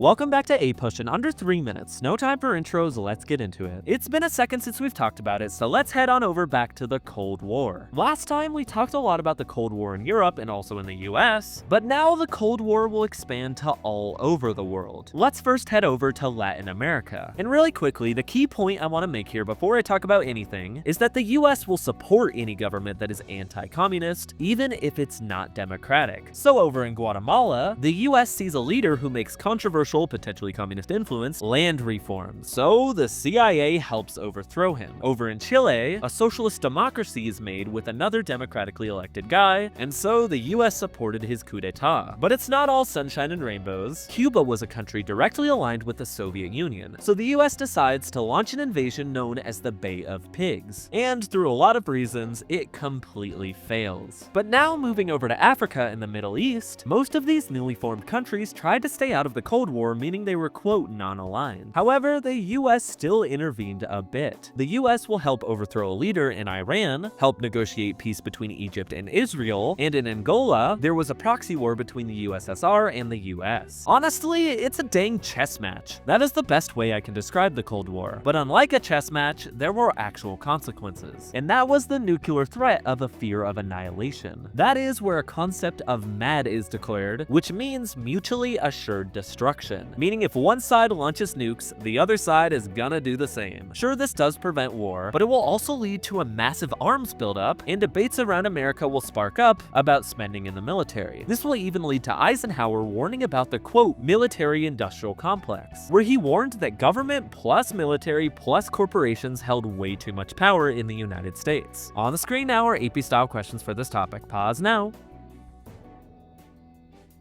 Welcome back to APUSH in under 3 minutes. No time for intros, let's get into it. It's been a second since we've talked about it, so let's head on over back to the Cold War. Last time we talked a lot about the Cold War in Europe and also in the US, but now the Cold War will expand to all over the world. Let's first head over to Latin America. And really quickly, the key point I want to make here before I talk about anything is that the US will support any government that is anti-communist, even if it's not democratic. So over in Guatemala, the US sees a leader who makes controversial, potentially communist influence, land reforms, so the CIA helps overthrow him. Over in Chile, a socialist democracy is made with another democratically elected guy, and so the US supported his coup d'etat. But it's not all sunshine and rainbows. Cuba was a country directly aligned with the Soviet Union, so the US decides to launch an invasion known as the Bay of Pigs. And through a lot of reasons, it completely fails. But now moving over to Africa and the Middle East, most of these newly formed countries tried to stay out of the Cold War, meaning they were, quote, non-aligned. However, the US still intervened a bit. The US will help overthrow a leader in Iran, help negotiate peace between Egypt and Israel, and in Angola, there was a proxy war between the USSR and the US. Honestly, it's a dang chess match. That is the best way I can describe the Cold War. But unlike a chess match, there were actual consequences. And that was the nuclear threat of a fear of annihilation. That is where a concept of MAD is declared, which means mutually assured destruction. Meaning if one side launches nukes, the other side is gonna do the same. Sure, this does prevent war, but it will also lead to a massive arms buildup, and debates around America will spark up about spending in the military. This will even lead to Eisenhower warning about the, quote, military-industrial complex, where he warned that government plus military plus corporations held way too much power in the United States. On the screen now are AP-style questions for this topic. Pause now.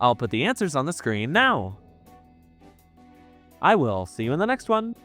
I'll put the answers on the screen now. I will see you in the next one.